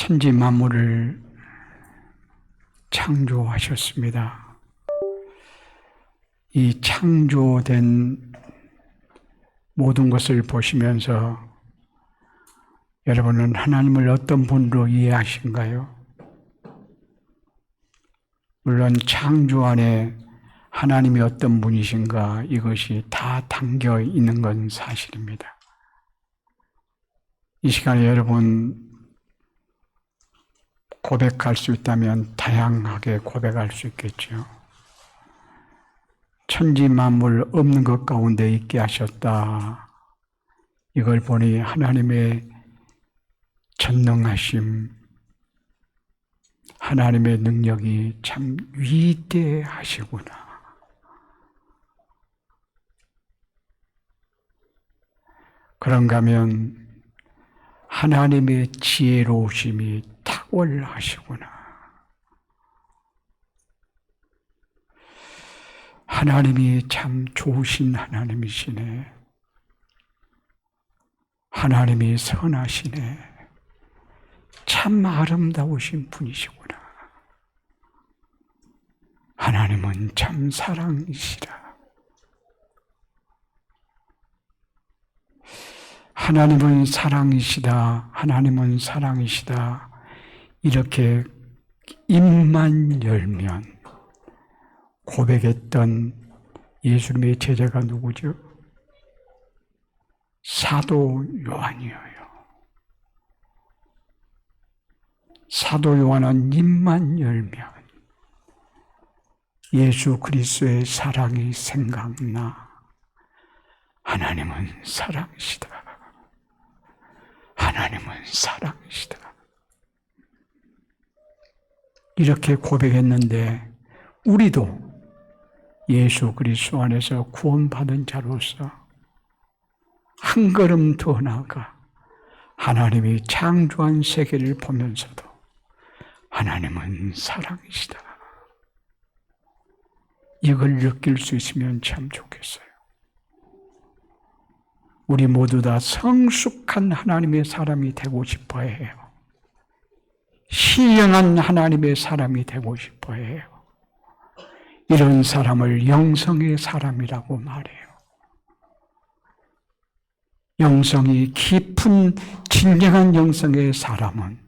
천지 만물을 창조하셨습니다. 이 창조된 모든 것을 보시면서 여러분은 하나님을 어떤 분으로 이해하신가요? 물론 창조 안에 하나님이 어떤 분이신가 이것이 다 담겨 있는 건 사실입니다. 이 시간에 여러분 고백할 수 있다면 다양하게 고백할 수 있겠죠. 천지 만물 없는 것 가운데 있게 하셨다. 이걸 보니 하나님의 전능하심, 하나님의 능력이 참 위대하시구나. 그런가 하면 하나님의 지혜로우심이 탁월하시구나. 하나님이 참 좋으신 하나님이시네. 하나님이 선하시네. 참 아름다우신 분이시구나. 하나님은 참 사랑이시라. 하나님은 사랑이시다. 하나님은 사랑이시다. 이렇게 입만 열면 고백했던 예수님의 제자가 누구죠? 사도 요한이에요. 사도 요한은 입만 열면 예수 그리스도의 사랑이 생각나. 하나님은 사랑이시다. 하나님은 사랑이시다. 이렇게 고백했는데 우리도 예수 그리스도 안에서 구원받은 자로서 한 걸음 더 나아가 하나님이 창조한 세계를 보면서도 하나님은 사랑이시다. 이걸 느낄 수 있으면 참 좋겠어요. 우리 모두 다 성숙한 하나님의 사람이 되고 싶어 해요. 신령한 하나님의 사람이 되고 싶어 해요. 이런 사람을 영성의 사람이라고 말해요. 영성이 깊은 진정한 영성의 사람은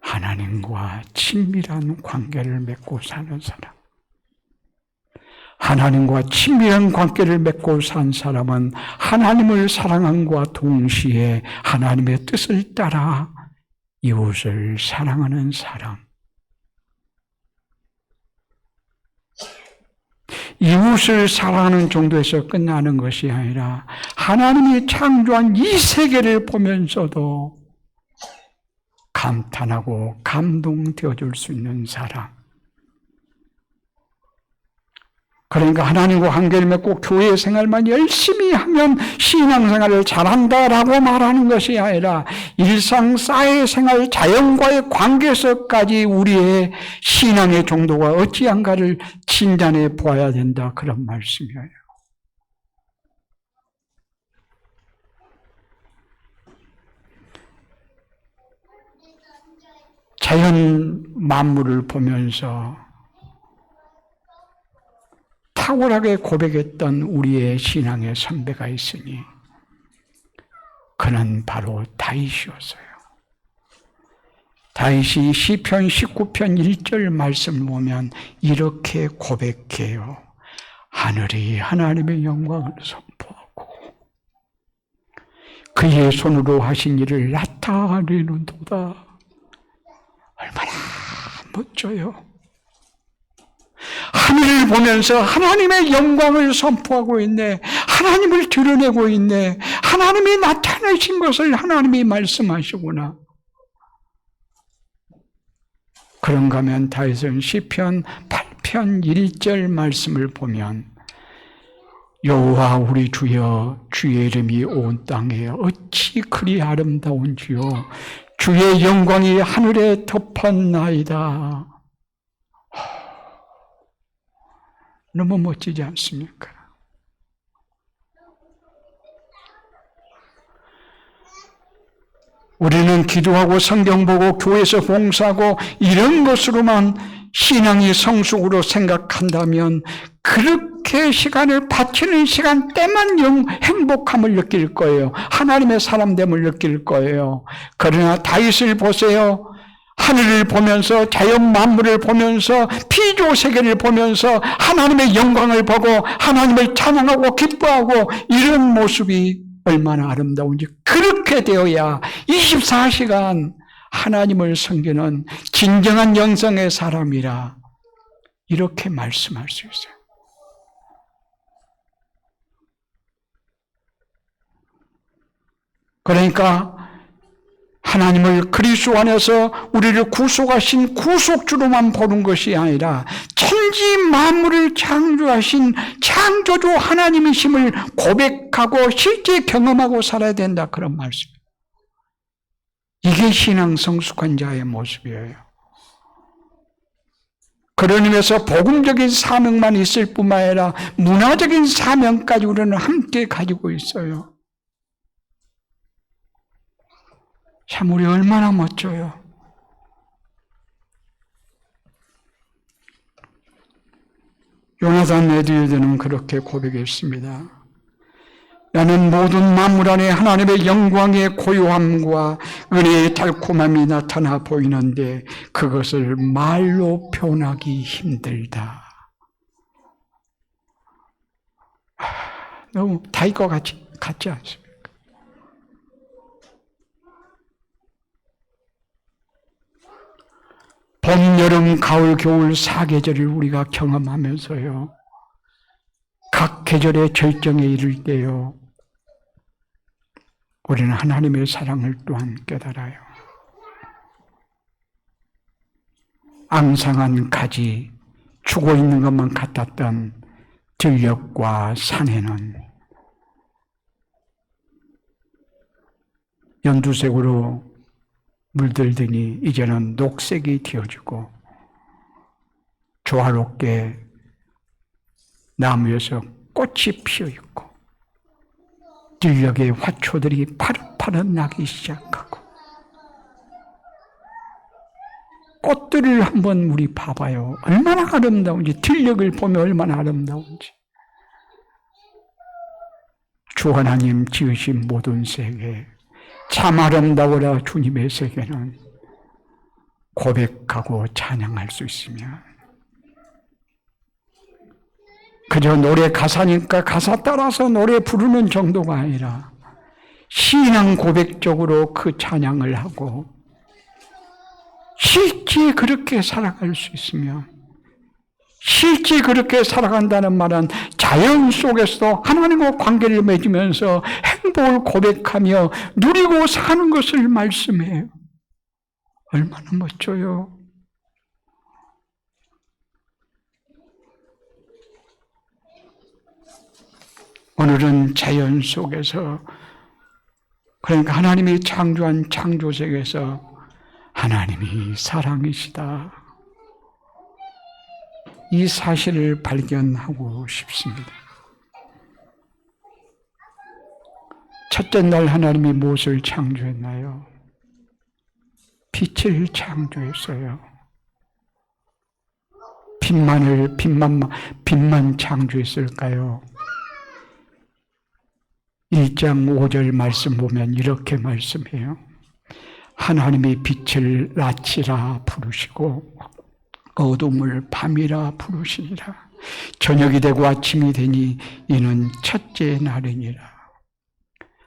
하나님과 친밀한 관계를 맺고 사는 사람. 하나님과 친밀한 관계를 맺고 산 사람은 하나님을 사랑함과 동시에 하나님의 뜻을 따라 이웃을 사랑하는 사람. 이웃을 사랑하는 정도에서 끝나는 것이 아니라 하나님이 창조한 이 세계를 보면서도 감탄하고 감동되어 줄 수 있는 사람. 그러니까 하나님과 관계를 맺고 교회 생활만 열심히 하면 신앙생활을 잘한다라고 말하는 것이 아니라 일상 사회생활 자연과의 관계에서까지 우리의 신앙의 정도가 어찌한가를 진단해 보아야 된다, 그런 말씀이에요. 자연 만물을 보면서 탁월하게 고백했던 우리의 신앙의 선배가 있으니 그는 바로 다윗이었어요. 다윗이 시편 19편 1절 말씀을 보면 이렇게 고백해요. 하늘이 하나님의 영광을 선포하고 그의 손으로 하신 일을 나타내는도다. 얼마나 멋져요. 하늘을 보면서 하나님의 영광을 선포하고 있네. 하나님을 드러내고 있네. 하나님이 나타내신 것을 하나님이 말씀하시구나. 그런가 하면 다윗은 시편 8편 1절 말씀을 보면 여호와 우리 주여 주의 이름이 온 땅에 어찌 그리 아름다운지요. 주의 영광이 하늘에 덮었나이다. 너무 멋지지 않습니까? 우리는 기도하고 성경 보고 교회에서 봉사하고 이런 것으로만 신앙이 성숙으로 생각한다면 그렇게 시간을 바치는 시간대만 행복함을 느낄 거예요. 하나님의 사람됨을 느낄 거예요. 그러나 다윗을 보세요. 하늘을 보면서 자연 만물을 보면서 피조 세계를 보면서 하나님의 영광을 보고 하나님을 찬양하고 기뻐하고 이런 모습이 얼마나 아름다운지, 그렇게 되어야 24시간 하나님을 섬기는 진정한 영성의 사람이라 이렇게 말씀할 수 있어요. 그러니까 하나님을 그리스도 안에서 우리를 구속하신 구속주로만 보는 것이 아니라 천지 만물을 창조하신 창조주 하나님이심을 고백하고 실제 경험하고 살아야 된다, 그런 말씀이에요. 이게 신앙 성숙한 자의 모습이에요. 그런 의미에서 복음적인 사명만 있을 뿐만 아니라 문화적인 사명까지 우리는 함께 가지고 있어요. 참 우리 얼마나 멋져요. 요나단 에드웨드는 그렇게 고백했습니다. 나는 모든 만물 안에 하나님의 영광의 고요함과 은혜의 달콤함이 나타나 보이는데 그것을 말로 표현하기 힘들다. 너무 다윗과 같지 않습니까? 봄, 여름, 가을, 겨울 4계절을 우리가 경험하면서요, 각 계절의 절정에 이를 때요, 우리는 하나님의 사랑을 또한 깨달아요. 앙상한 가지, 죽어있는 것만 같았던 들녘과 산에는 연두색으로 물들더니 이제는 녹색이 되어지고 조화롭게 나무에서 꽃이 피어있고 들녘의 화초들이 파릇파릇 나기 시작하고, 꽃들을 한번 우리 봐봐요. 얼마나 아름다운지, 들녘을 보면 얼마나 아름다운지. 주 하나님 지으신 모든 세계, 참 아름다워라 주님의 세계는 고백하고 찬양할 수 있으면, 그저 노래 가사니까 가사 따라서 노래 부르는 정도가 아니라 신앙 고백적으로 그 찬양을 하고 실제 그렇게 살아갈 수 있으면, 실제 그렇게 살아간다는 말은 자연 속에서 하나님과 관계를 맺으면서 행복을 고백하며 누리고 사는 것을 말씀해요. 얼마나 멋져요. 오늘은 자연 속에서, 그러니까 하나님이 창조한 창조세계에서 하나님이 사랑이시다, 이 사실을 발견하고 싶습니다. 첫째 날 하나님이 무엇을 창조했나요? 빛을 창조했어요. 빛만 창조했을까요? 1장 5절 말씀 보면 이렇게 말씀해요. 하나님이 빛을 낮이라 부르시고 어둠을 밤이라 부르시니라. 저녁이 되고 아침이 되니 이는 첫째 날이니라.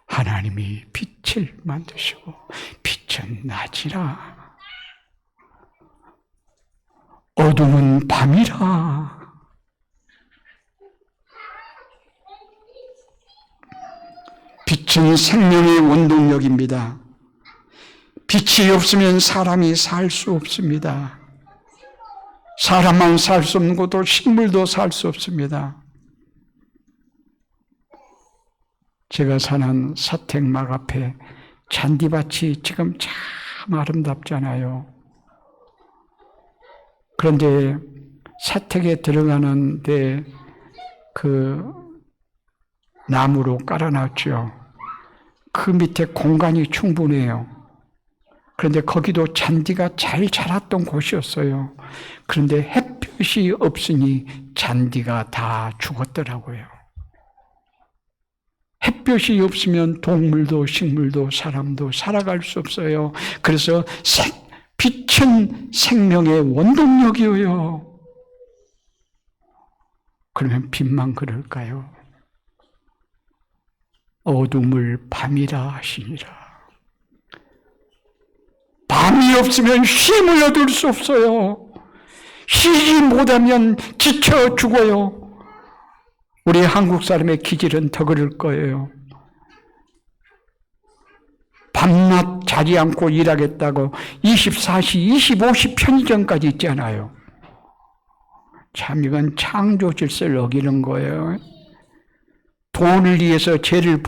하나님이 빛을 만드시고 빛은 낮이라, 어둠은 밤이라. 빛은 생명의 원동력입니다. 빛이 없으면 사람이 살 수 없습니다. 사람만 살 수 없는 것도 식물도 살 수 없습니다. 제가 사는 사택막 앞에 잔디밭이 지금 참 아름답잖아요. 그런데 사택에 들어가는데 그 나무로 깔아놨죠. 그 밑에 공간이 충분해요. 그런데 거기도 잔디가 잘 자랐던 곳이었어요. 그런데 햇볕이 없으니 잔디가 다 죽었더라고요. 햇볕이 없으면 동물도 식물도 사람도 살아갈 수 없어요. 그래서 빛은 생명의 원동력이에요. 그러면 빛만 그럴까요? 어둠을 밤이라 하시니라. 밤이 없으면 쉼을 얻을 수 없어요. 쉬지 못하면 지쳐 죽어요. 우리 한국 사람의 기질은 더 그럴 거예요. 밤낮 자지 않고 일하겠다고 24시, 25시 편의점까지 있잖아요. 참 이건 창조 질서를 어기는 거예요. 돈을 위해서 죄를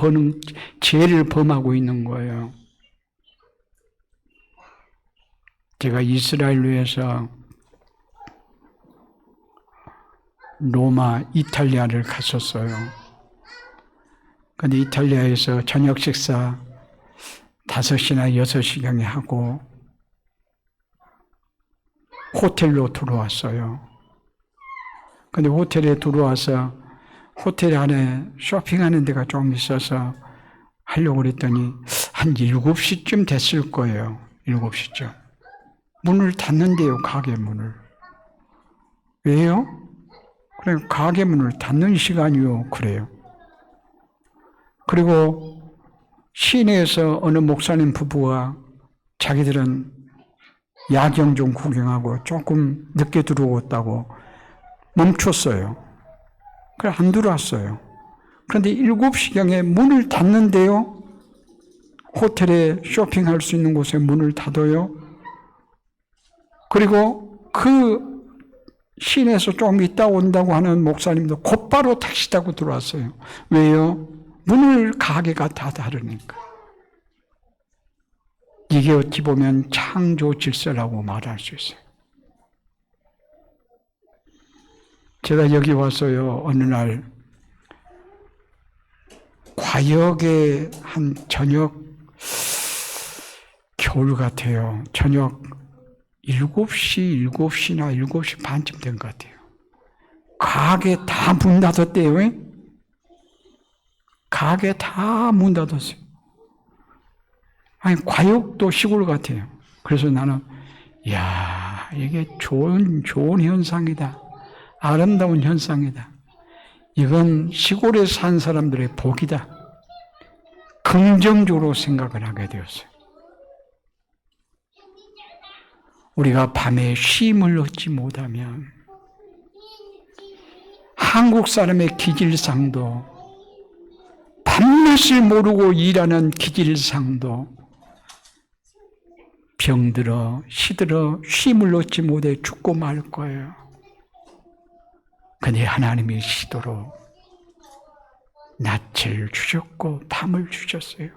범하고 있는 거예요. 제가 이스라엘로에서 로마, 이탈리아를 갔었어요. 근데 이탈리아에서 저녁 식사 5시나 6시경에 하고 호텔로 들어왔어요. 근데 호텔에 들어와서 호텔 안에 쇼핑하는 데가 좀 있어서 하려고 그랬더니 한 7시쯤 됐을 거예요. 7시쯤. 문을 닫는데요, 가게 문을. 왜요? 그래, 가게 문을 닫는 시간이요. 그래요. 그리고 시내에서 어느 목사님 부부가 자기들은 야경 좀 구경하고 조금 늦게 들어왔다고 멈췄어요. 그래, 안 들어왔어요. 그런데 7시경에 문을 닫는데요. 호텔에 쇼핑할 수 있는 곳에 문을 닫아요. 그리고 그 시내에서 좀 있다 온다고 하는 목사님도 곧바로 택시 타고 들어왔어요. 왜요? 문을 가게가 다 닫으니까. 이게 어찌 보면 창조 질서라고 말할 수 있어요. 제가 여기 와서요, 어느 날 과역의 한 저녁 겨울 같아요. 저녁 7시, 7시나 7시 반쯤 된 것 같아요. 가게 다 문 닫았대요. 가게 다 문 닫았어요. 아니, 과역도 시골 같아요. 그래서 나는, 이야, 이게 좋은 현상이다. 아름다운 현상이다. 이건 시골에 산 사람들의 복이다. 긍정적으로 생각을 하게 되었어요. 우리가 밤에 쉼을 얻지 못하면 한국 사람의 기질상도 밤낮을 모르고 일하는 기질상도 병들어 시들어 쉼을 얻지 못해 죽고 말 거예요. 근데 하나님이 시도로 낮을 주셨고 밤을 주셨어요.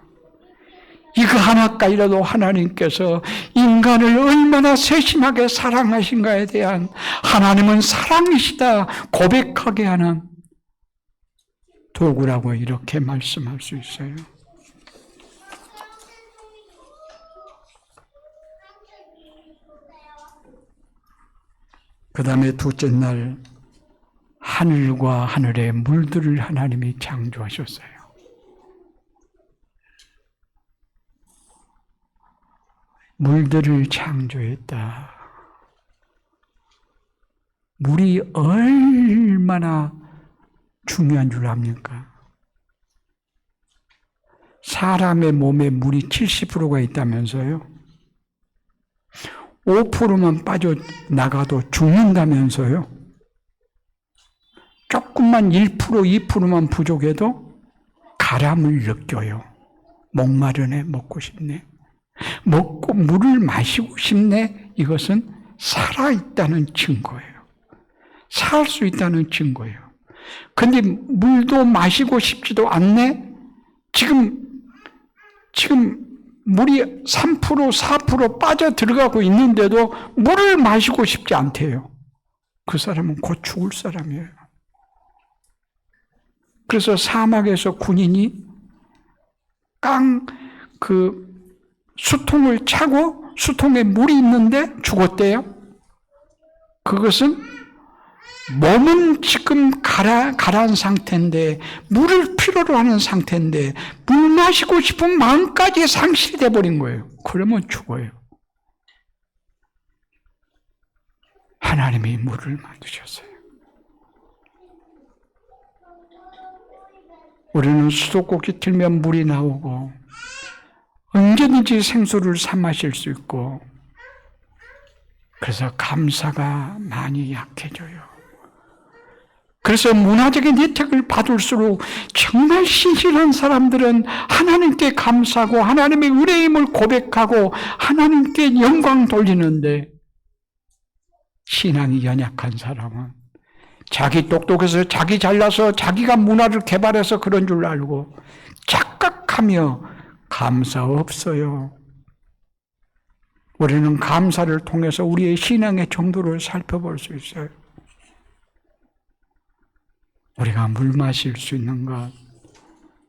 이거 하나까지라도 하나님께서 인간을 얼마나 세심하게 사랑하신가에 대한 하나님은 사랑이시다 고백하게 하는 도구라고 이렇게 말씀할 수 있어요. 그 다음에 둘째 날 하늘과 하늘의 물들을 하나님이 창조하셨어요. 물들을 창조했다. 물이 얼마나 중요한 줄 압니까? 사람의 몸에 물이 70%가 있다면서요? 5%만 빠져나가도 죽는다면서요? 조금만 1%, 2%만 부족해도 가람을 느껴요. 목마르네, 먹고 싶네. 먹고 물을 마시고 싶네. 이것은 살아있다는 증거예요. 살 수 있다는 증거예요. 근데 물도 마시고 싶지도 않네? 지금 물이 3%, 4% 빠져 들어가고 있는데도 물을 마시고 싶지 않대요. 그 사람은 곧 죽을 사람이에요. 그래서 사막에서 군인이 수통을 차고 수통에 물이 있는데 죽었대요. 그것은 몸은 지금 가라앉은 상태인데, 물을 필요로 하는 상태인데, 물 마시고 싶은 마음까지 상실돼 버린 거예요. 그러면 죽어요. 하나님이 물을 만드셨어요. 우리는 수도꼭지 틀면 물이 나오고 언제든지 생수를 사 마실 수 있고, 그래서 감사가 많이 약해져요. 그래서 문화적인 혜택을 받을수록 정말 신실한 사람들은 하나님께 감사하고 하나님의 은혜임을 고백하고 하나님께 영광 돌리는데, 신앙이 연약한 사람은 자기 똑똑해서 자기 잘나서 자기가 문화를 개발해서 그런 줄 알고 착각하며 감사 없어요. 우리는 감사를 통해서 우리의 신앙의 정도를 살펴볼 수 있어요. 우리가 물 마실 수 있는 것,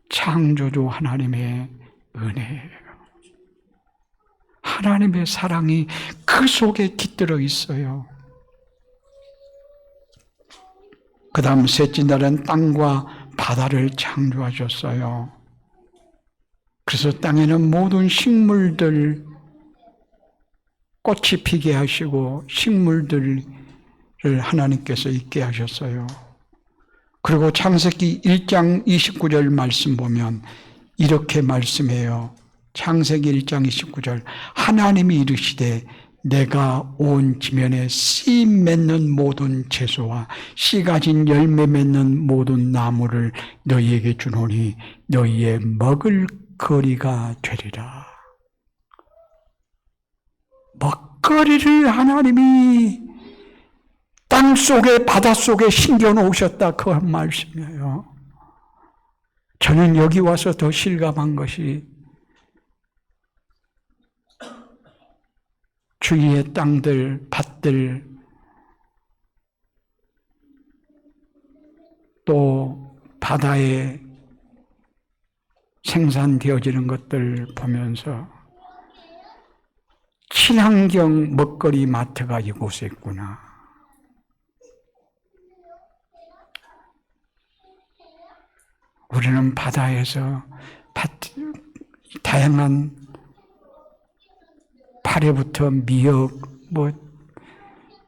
창조주 하나님의 은혜예요. 하나님의 사랑이 그 속에 깃들어 있어요. 그 다음 셋째 날은 땅과 바다를 창조하셨어요. 그래서 땅에는 모든 식물들, 꽃이 피게 하시고 식물들을 하나님께서 있게 하셨어요. 그리고 창세기 1장 29절 말씀 보면 이렇게 말씀해요. 창세기 1장 29절, 하나님이 이르시되 내가 온 지면에 씨 맺는 모든 채소와 씨 가진 열매 맺는 모든 나무를 너희에게 주노니 너희의 먹을 거리가 되리라. 먹거리를 하나님이 땅 속에 바다 속에 심겨 놓으셨다, 그 말씀이에요. 저는 여기 와서 더 실감한 것이 주위의 땅들, 밭들, 또 바다에 생산되어지는 것들 보면서 친환경 먹거리 마트가 이곳에 있구나. 우리는 바다에서 다양한 파래부터 미역,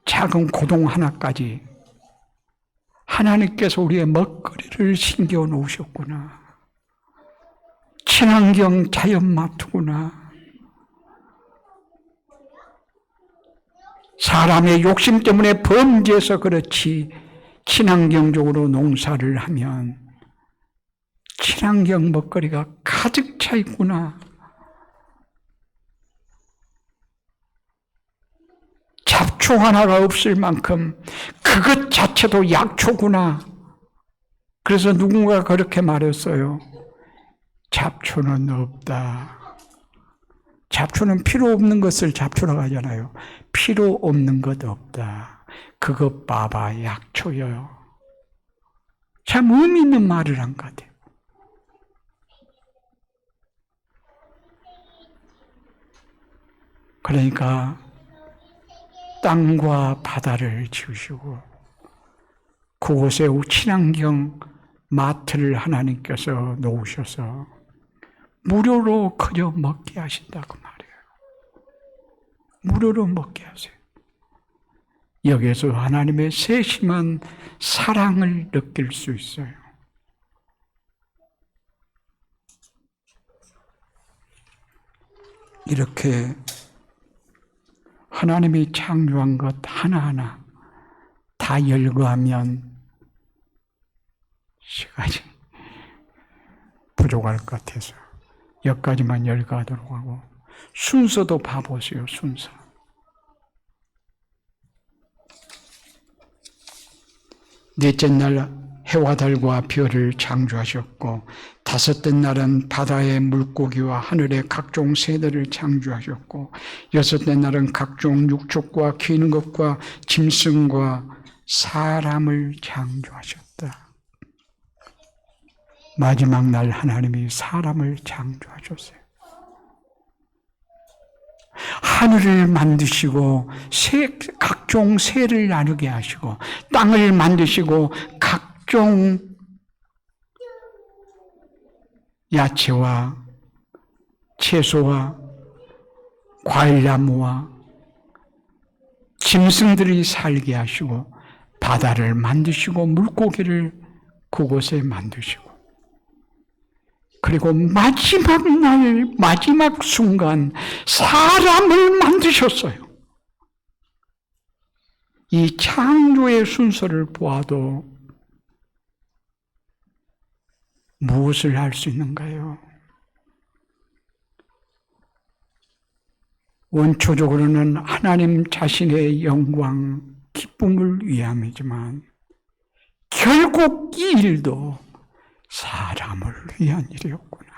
작은 고동 하나까지 하나님께서 우리의 먹거리를 심겨 놓으셨구나. 친환경 자연마트구나. 사람의 욕심 때문에 범죄해서 그렇지, 친환경적으로 농사를 하면 친환경 먹거리가 가득 차 있구나. 잡초 하나가 없을 만큼 그것 자체도 약초구나. 그래서 누군가 그렇게 말했어요. 잡초는 없다. 잡초는 필요 없는 것을 잡초라고 하잖아요. 필요 없는 것 없다. 그것 봐봐, 약초요. 참 의미 있는 말을 한 것 같아요. 그러니까 땅과 바다를 지으시고 그곳에 친환경 마트를 하나님께서 놓으셔서 무료로 그저 먹게 하신다고 말이에요. 무료로 먹게 하세요. 여기에서 하나님의 세심한 사랑을 느낄 수 있어요. 이렇게 하나님이 창조한 것 하나하나 다 열거하면 시간이 부족할 것 같아서 여기까지만 열거하도록 하고, 순서도 봐보세요. 순서. 넷째 날 해와 달과 별을 창조하셨고, 다섯째 날은 바다의 물고기와 하늘의 각종 새들을 창조하셨고, 여섯째 날은 각종 육축과 기는 것과 짐승과 사람을 창조하셨다. 마지막 날 하나님이 사람을 창조하셨어요. 하늘을 만드시고 각종 새를 나르게 하시고 땅을 만드시고 각종 야채와 채소와 과일나무와 짐승들이 살게 하시고 바다를 만드시고 물고기를 그곳에 만드시고 그리고 마지막 날 마지막 순간 사람을 만드셨어요. 이 창조의 순서를 보아도 무엇을 할 수 있는가요? 원초적으로는 하나님 자신의 영광, 기쁨을 위함이지만 결국 이 일도 사람을 위한 일이었구나.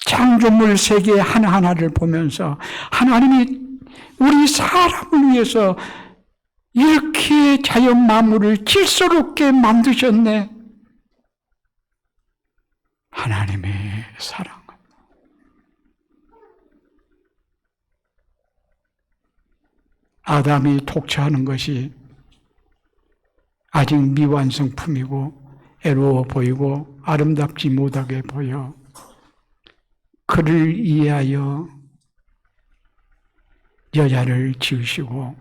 창조물 세계 하나하나를 보면서 하나님이 우리 사람을 위해서 이렇게 자연 만물을 질서롭게 만드셨네. 하나님의 사랑. 아담이 독차하는 것이 아직 미완성품이고 애로워 보이고 아름답지 못하게 보여 그를 이해하여 여자를 지으시고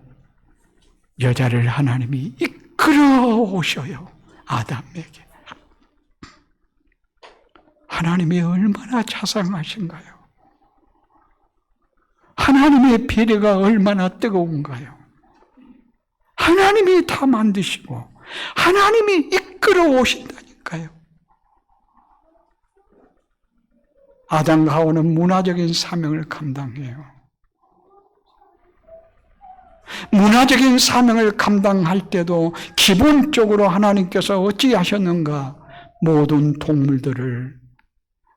여자를 하나님이 이끌어 오셔요. 아담에게. 하나님이 얼마나 자상하신가요? 하나님의 배려가 얼마나 뜨거운가요? 하나님이 다 만드시고 하나님이 이끌어 오신다니까요. 아담과 하와는 문화적인 사명을 감당해요. 문화적인 사명을 감당할 때도 기본적으로 하나님께서 어찌 하셨는가? 모든 동물들을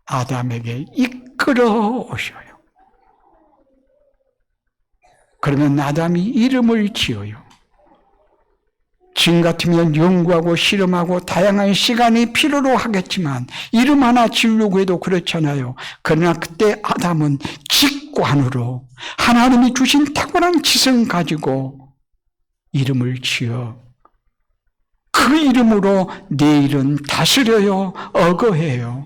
아담에게 이끌어 오셔요. 그러면 아담이 이름을 지어요. 지금 같으면 연구하고 실험하고 다양한 시간이 필요로 하겠지만 이름 하나 지으려고 해도 그렇잖아요. 그러나 그때 아담은 직관으로 하나님이 주신 탁월한 지성을 가지고 이름을 지어 그 이름으로 내일은 다스려요, 어거해요.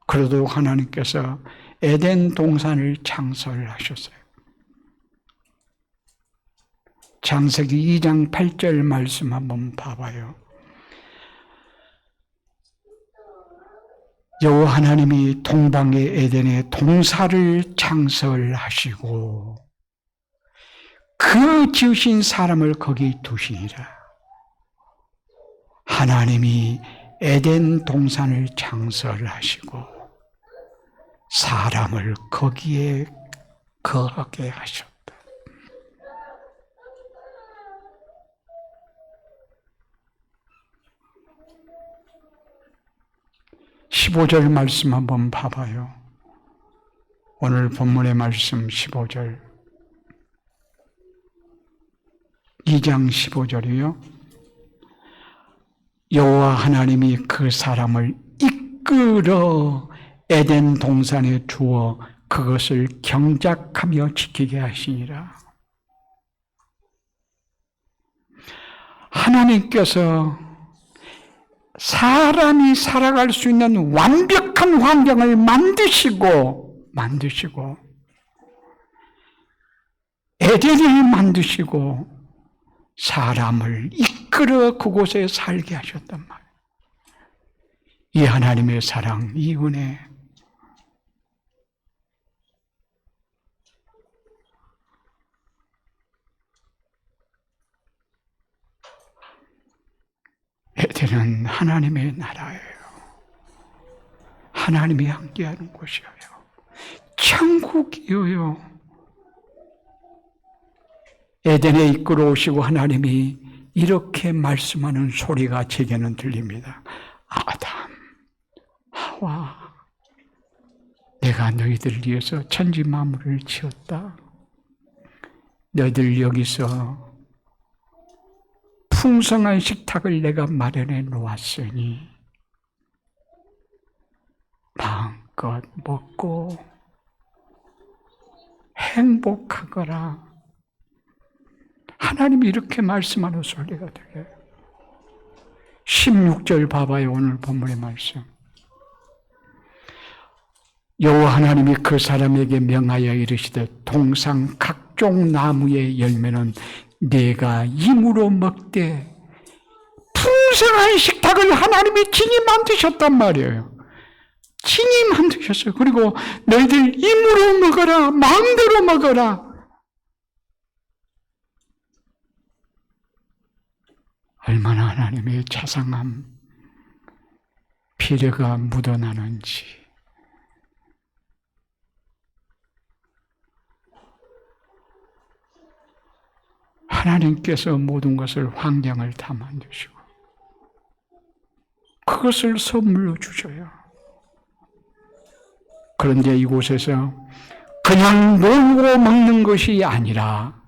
그래도 하나님께서 에덴 동산을 창설하셨어요. 창세기 2장 8절 말씀 한번 봐봐요. 여호와 하나님이 동방의 에덴에 동산을 창설하시고 그 지으신 사람을 거기 두시니라. 하나님이 에덴 동산을 창설하시고 사람을 거기에 거하게 하셨다. 15절 말씀 한번 봐봐요. 오늘 본문의 말씀 15절. 2장 15절이요. 여호와 하나님이 그 사람을 이끌어 에덴 동산에 두어 그것을 경작하며 지키게 하시니라. 하나님께서 사람이 살아갈 수 있는 완벽한 환경을 만드시고 에덴을 만드시고 사람을 이끌어 그곳에 살게 하셨단 말이에요. 이 하나님의 사랑, 이 은혜. 에덴은 하나님의 나라예요. 하나님이 함께하는 곳이에요. 천국이에요. 에덴에 이끌어 오시고 하나님이 이렇게 말씀하는 소리가 제게는 들립니다. 아담, 하와, 내가 너희들 위해서 천지 만물을 지었다. 너희들 여기서 풍성한 식탁을 내가 마련해 놓았으니 마음껏 먹고 행복하거라. 하나님이 이렇게 말씀하는 소리가 되게. 16절 봐봐요. 오늘 본문의 말씀. 여호와 하나님이 그 사람에게 명하여 이르시되 동상 각종 나무의 열매는 네가 임으로 먹되, 풍성한 식탁을 하나님이 친히 만드셨단 말이에요. 친히 만드셨어요. 그리고 너희들 임으로 먹어라. 마음대로 먹어라. 얼마나 하나님의 자상함, 비례가 묻어나는지. 하나님께서 모든 것을 환경을 다 만드시고 그것을 선물로 주셔요. 그런데 이곳에서 그냥 놀고 먹는 것이 아니라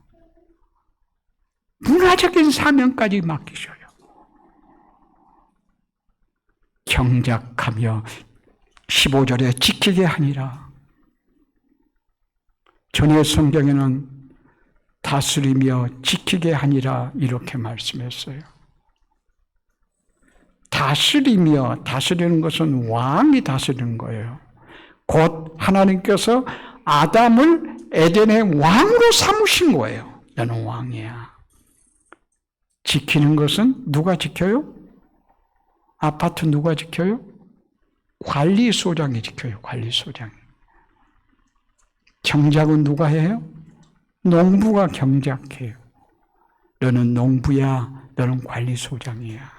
문화적인 사명까지 맡기셔요. 경작하며 15절에 지키게 하니라. 전의 성경에는 다스리며 지키게 하니라 이렇게 말씀했어요. 다스리며, 다스리는 것은 왕이 다스리는 거예요. 곧 하나님께서 아담을 에덴의 왕으로 삼으신 거예요. 너는 왕이야. 지키는 것은 누가 지켜요? 아파트 누가 지켜요? 관리소장이 지켜요. 관리소장이. 경작은 누가 해요? 농부가 경작해요. 너는 농부야. 너는 관리소장이야.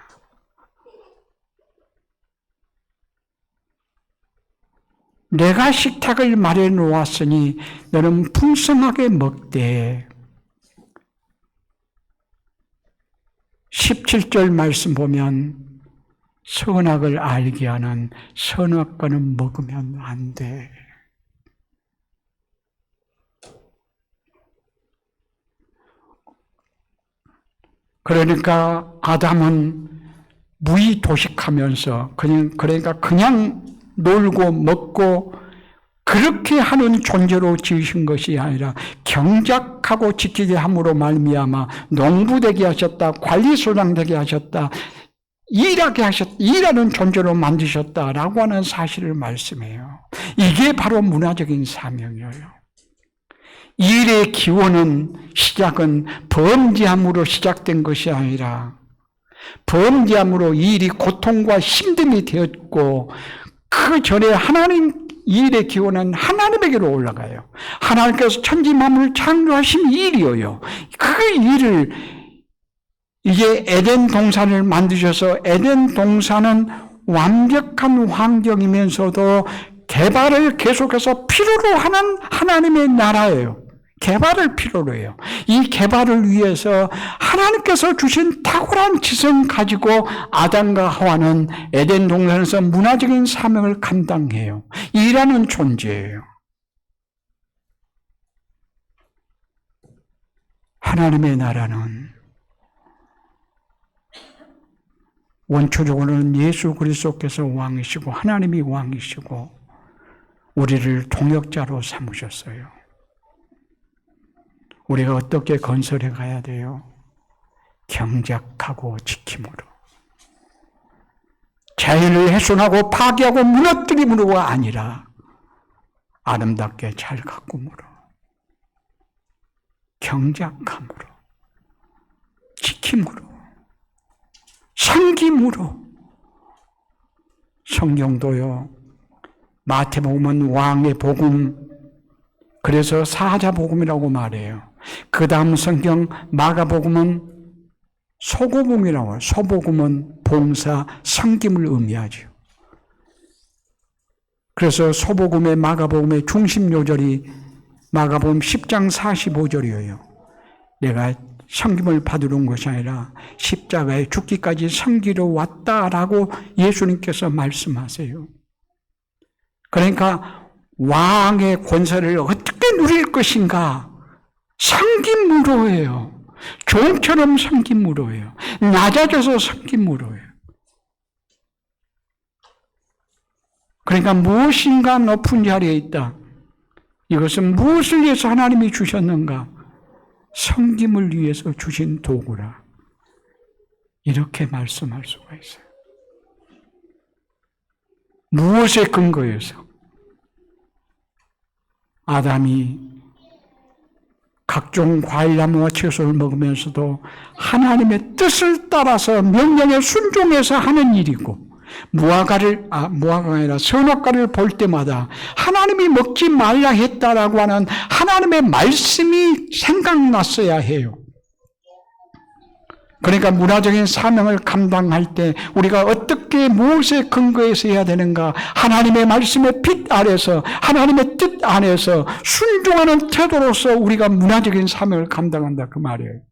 내가 식탁을 마련해 놓았으니 너는 풍성하게 먹되. 17절 말씀 보면 선악을 알게 하는 선악과는 먹으면 안 돼. 그러니까 아담은 무의도식하면서 그냥 놀고 먹고 그렇게 하는 존재로 지으신 것이 아니라 경작하고 지키게 함으로 말미암아 농부 되게 하셨다, 관리소장 되게 하셨다, 일하게 하셨다, 일하는 존재로 만드셨다라고 하는 사실을 말씀해요. 이게 바로 문화적인 사명이에요. 일의 기원은, 시작은 범죄함으로 시작된 것이 아니라 범죄함으로 일이 고통과 힘듦이 되었고, 그 전에 하나님 일의 기원은 하나님에게로 올라가요. 하나님께서 천지 만물을 창조하신 일이에요. 그 일을 이제 에덴 동산을 만드셔서, 에덴 동산은 완벽한 환경이면서도 개발을 계속해서 필요로 하는 하나님의 나라예요. 개발을 필요로 해요. 이 개발을 위해서 하나님께서 주신 탁월한 지성 가지고 아담과 하와는 에덴 동산에서 문화적인 사명을 감당해요. 일하는 존재예요. 하나님의 나라는 원초적으로는 예수 그리스도께서 왕이시고 하나님이 왕이시고 우리를 동역자로 삼으셨어요. 우리가 어떻게 건설해 가야 돼요? 경작하고 지킴으로. 자연을 훼손하고 파괴하고 무너뜨림으로가 아니라 아름답게 잘 가꿈으로, 경작함으로, 지킴으로, 섬김으로. 성경도요, 마태복음은 왕의 복음, 그래서 사자복음이라고 말해요. 그 다음 성경 마가복음은 소고복음이라고 해요. 소복음은 봉사, 섬김을 의미하죠. 그래서 소복음의 마가복음의 중심 요절이 마가복음 10장 45절이에요. 내가 섬김을 받으러 온 것이 아니라 십자가에 죽기까지 섬기러 왔다라고 예수님께서 말씀하세요. 그러니까 왕의 권세를 어떻게 누릴 것인가? 섬김으로 해요. 종처럼 섬김으로 해요. 낮아져서 섬김으로 해요. 그러니까 무엇인가 높은 자리에 있다. 이것은 무엇을 위해서 하나님이 주셨는가? 섬김을 위해서 주신 도구라. 이렇게 말씀할 수가 있어요. 무엇에 근거해서? 아담이 각종 과일나무와 채소를 먹으면서도 하나님의 뜻을 따라서 명령에 순종해서 하는 일이고, 무화과가 아니라 선악과를 볼 때마다 하나님이 먹지 말라 했다라고 하는 하나님의 말씀이 생각났어야 해요. 그러니까 문화적인 사명을 감당할 때 우리가 어떻게 무엇에 근거해서 해야 되는가? 하나님의 말씀의 빛 아래서, 하나님의 뜻 안에서 순종하는 태도로서 우리가 문화적인 사명을 감당한다, 그 말이에요.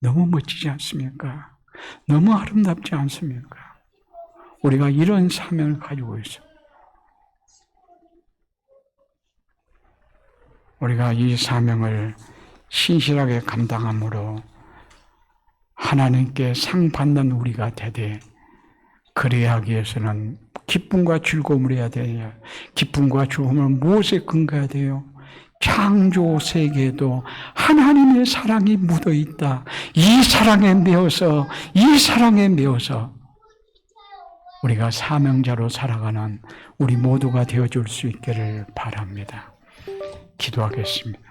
너무 멋지지 않습니까? 너무 아름답지 않습니까? 우리가 이런 사명을 가지고 있어요. 우리가 이 사명을 신실하게 감당함으로 하나님께 상 받는 우리가 되되, 그래야 하기 위해서는 기쁨과 즐거움을 해야 돼요. 기쁨과 즐거움을 무엇에 근거해야 돼요? 창조 세계에도 하나님의 사랑이 묻어 있다. 이 사랑에 매어서 우리가 사명자로 살아가는 우리 모두가 되어줄 수 있기를 바랍니다. 기도하겠습니다.